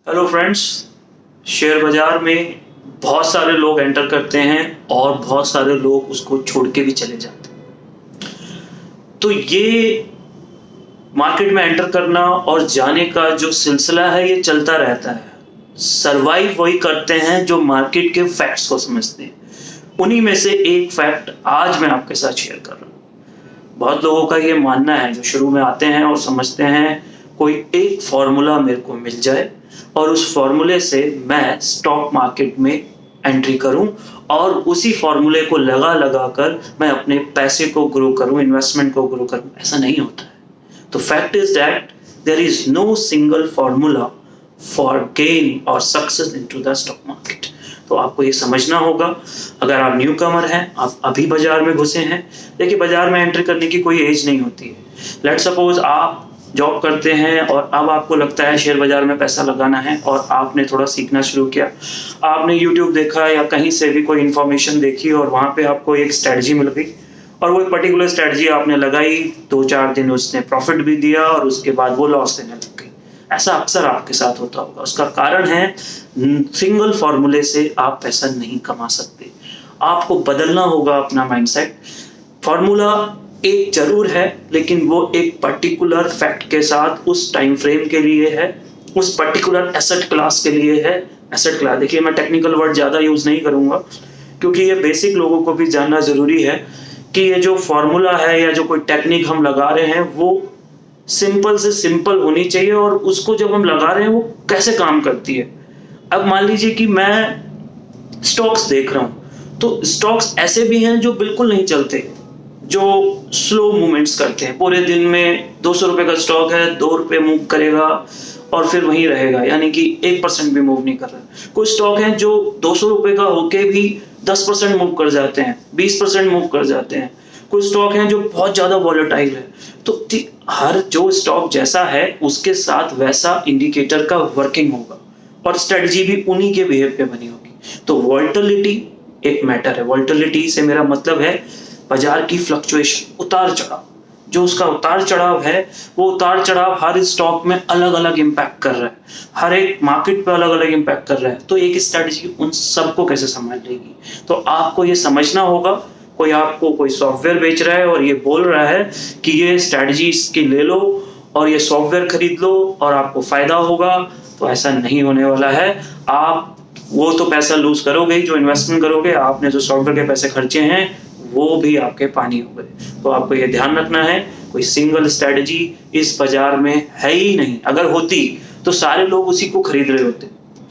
Hello friends, share बाजार में बहुत सारे लोग एंटर करते हैं और बहुत सारे लोग उसको छोड़ के भी चले जाते हैं। तो ये मार्केट में एंटर करना और जाने का जो सिलसिला है ये चलता रहता है। सरवाइव वही करते हैं जो मार्केट के फैक्ट्स को समझते हैं। उन्हीं में से एक फैक्ट आज मैं आपके साथ शेयर कर रहा हूँ। बहुत लोगों का ये मानना है जो शुरू में आते हैं और समझते हैं कोई एक फॉर्मूला मेरे को मिल जाए और उस फॉर्मूले से मैं स्टॉक मार्केट में एंट्री करूं और उसी फॉर्मूले को लगा कर मैं अपने पैसे को ग्रो करूं, इन्वेस्टमेंट को ग्रो करूं। ऐसा नहीं होता है। तो fact is that there is no single formula for gain और success into the stock market. तो आपको ये समझना होगा। अगर आप न्यू कमर हैं, आप अभी बाजार में घुसे हैं, देखिए बाजार में एंट्री करने की कोई एज नहीं होती है। लेट्स सपोज आप जॉब करते हैं और अब आपको लगता है शेयर बाजार में पैसा लगाना है और आपने थोड़ा सीखना शुरू किया। आपने YouTube देखा या कहीं से भी कोई इंफॉर्मेशन देखी और वहां पे आपको एक स्ट्रेटजी मिल गई और वो एक पर्टिकुलर स्ट्रेटजी आपने लगाई, 2-4 दिन उसने प्रॉफिट भी दिया और उसके बाद वो लॉस देने लग गई। ऐसा अक्सर आपके साथ होता होगा। उसका कारण है सिंगल फॉर्मूले से आप पैसा नहीं कमा सकते। आपको बदलना होगा अपना माइंडसेट। फॉर्मूला एक जरूर है, लेकिन वो एक पर्टिकुलर फैक्ट के साथ उस टाइम फ्रेम के लिए है, उस पर्टिकुलर एसेट क्लास के लिए है। एसेट क्लास, देखिए मैं टेक्निकल वर्ड ज्यादा यूज नहीं करूंगा क्योंकि ये बेसिक लोगों को भी जानना जरूरी है कि ये जो फॉर्मूला है या जो कोई टेक्निक हम लगा रहे हैं वो सिंपल से सिंपल होनी चाहिए और उसको जब हम लगा रहे हैं वो कैसे काम करती है। अब मान लीजिए कि मैं स्टॉक्स देख रहा हूं, तो स्टॉक्स ऐसे भी हैं जो बिल्कुल नहीं चलते, जो स्लो मूवमेंट्स करते हैं। पूरे दिन में 200 रुपए का स्टॉक है, 2 रुपए मूव करेगा और फिर वहीं रहेगा, यानी कि 1% भी मूव नहीं कर रहा। कुछ स्टॉक हैं जो 200 रुपए का होके भी 10% मूव कर जाते हैं, 20% मूव कर जाते हैं। कुछ स्टॉक हैं जो बहुत ज्यादा वॉलेटाइल है। तो हर जो स्टॉक जैसा है उसके साथ वैसा इंडिकेटर का वर्किंग होगा और स्ट्रेटजी भी उन्हीं के बिहेव पे बनी होगी। तो वॉल्टिलिटी एक मैटर है। वॉल्टिलिटी से मेरा मतलब है बाजार की फ्लक्चुएशन, उतार चढ़ाव। जो उसका उतार चढ़ाव है वो उतार चढ़ाव हर स्टॉक में अलग अलग इंपैक्ट कर रहा है, हर एक मार्केट पे अलग अलग इंपैक्ट कर रहा है। तो एक स्ट्रेटजी उन सबको कैसे संभाल लेगी, तो आपको ये समझना होगा। कोई आपको कोई सॉफ्टवेयर बेच रहा है और ये बोल रहा है कि ये स्ट्रेटजी इसकी ले लो और ये सॉफ्टवेयर खरीद लो और आपको फायदा होगा, तो ऐसा नहीं होने वाला है। आप वो तो पैसा लूज करोगे, जो इन्वेस्टमेंट करोगे, आपने जो सॉफ्टवेयर के पैसे खर्चे हैं वो भी आपके पानी हो गए। तो आपको ये ध्यान रखना है, कोई सिंगल स्ट्रेटजी इस बाजार में है ही नहीं। अगर होती तो सारे लोग उसी को खरीद रहे होते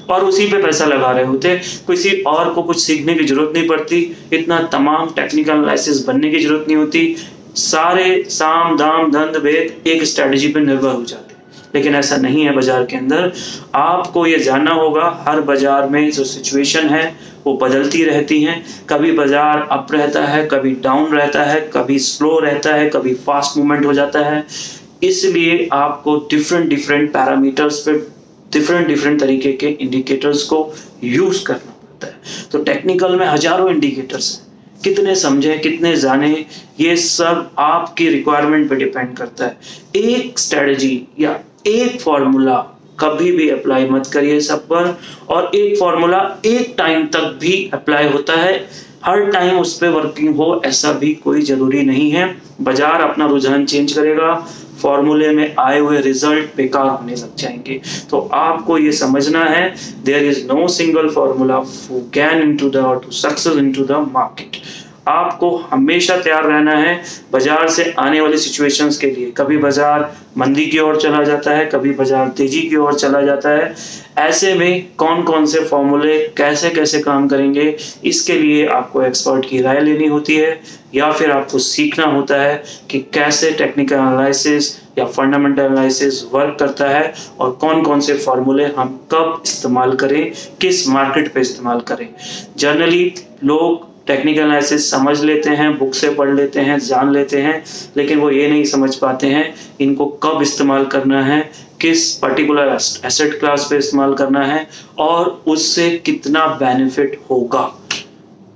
और उसी पे पैसा लगा रहे होते। किसी और को कुछ सीखने की जरूरत नहीं पड़ती, इतना तमाम टेक्निकल एनालिसिस बनने की जरूरत नहीं होती। सारे साम दाम दंड भेद एक स्ट्रेटजी पे निर्भर हो जाते। लेकिन ऐसा नहीं है बाजार के अंदर। आपको ये जानना होगा हर बाजार में जो सिचुएशन है वो बदलती रहती हैं। कभी बाजार अप रहता है, कभी डाउन रहता है, कभी स्लो रहता है, कभी फास्ट मूवमेंट हो जाता है। इसलिए आपको डिफरेंट पैरामीटर्स पे डिफरेंट तरीके के इंडिकेटर्स को यूज करना पड़ता है। तो टेक्निकल में हजारों इंडिकेटर्स हैं, कितने समझे कितने जाने ये सब आपकी रिक्वायरमेंट पे डिपेंड करता है। एक स्ट्रेटजी या एक फॉर्मूला कभी भी अप्लाई मत करिए सब पर, और एक फॉर्मूला एक टाइम तक भी अप्लाई होता है। हर टाइम उस पर वर्किंग हो ऐसा भी कोई जरूरी नहीं है। बाजार अपना रुझान चेंज करेगा, फॉर्मूले में आए हुए रिजल्ट बेकार होने लग जाएंगे। तो आपको ये समझना है there is no single formula for gain into the और to success into the market. आपको हमेशा तैयार रहना है बाजार से आने वाली सिचुएशंस के लिए। कभी बाजार मंदी की ओर चला जाता है, कभी बाजार तेजी की ओर चला जाता है। ऐसे में कौन कौन से फॉर्मूले कैसे कैसे काम करेंगे, इसके लिए आपको एक्सपर्ट की राय लेनी होती है या फिर आपको सीखना होता है कि कैसे टेक्निकल एनालिसिस या फंडामेंटल एनालिसिस वर्क करता है और कौन कौन से फॉर्मूले हम कब इस्तेमाल करें, किस मार्केट पे इस्तेमाल करें। जनरली लोग टेक्निकल एनालिसिस समझ लेते हैं, बुक से पढ़ लेते हैं, जान लेते हैं, लेकिन वो ये नहीं समझ पाते हैं इनको कब इस्तेमाल करना है, किस पर्टिकुलर एसेट क्लास पे इस्तेमाल करना है और उससे कितना बेनिफिट होगा।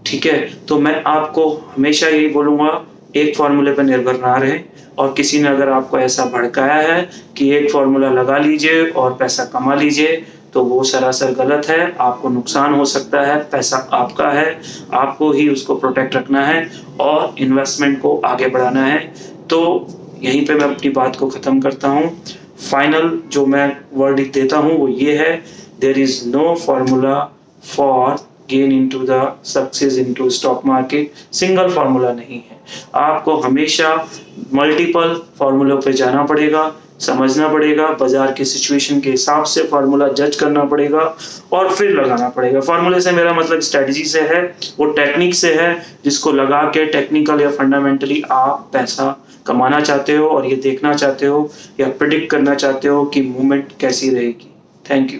ठीक है, तो मैं आपको हमेशा यही बोलूंगा, एक फॉर्मूले पर निर्भर ना रहे। और किसी ने अगर आपको ऐसा भड़काया है कि एक फॉर्मूला लगा लीजिए और पैसा कमा लीजिए, तो वो सरासर गलत है। आपको नुकसान हो सकता है, पैसा आपका है, आपको ही उसको प्रोटेक्ट रखना है और इन्वेस्टमेंट को आगे बढ़ाना है। तो यहीं पे मैं अपनी बात को ख़त्म करता हूँ। फाइनल जो मैं वर्डिक्ट देता हूँ वो ये है, there is no formula for gain into the success into stock market. Single formula नहीं है, आपको हमेशा मल्टीपल फार्मूलों पे जाना पड़ेगा, समझना पड़ेगा, बाजार की सिचुएशन के हिसाब से फार्मूला जज करना पड़ेगा और फिर लगाना पड़ेगा। फार्मूले से मेरा मतलब स्ट्रेटजी से है, वो टेक्निक से है जिसको लगा के टेक्निकल या फंडामेंटली आप पैसा कमाना चाहते हो और ये देखना चाहते हो या प्रिडिक्ट करना चाहते हो कि मूवमेंट कैसी रहेगी। Thank you.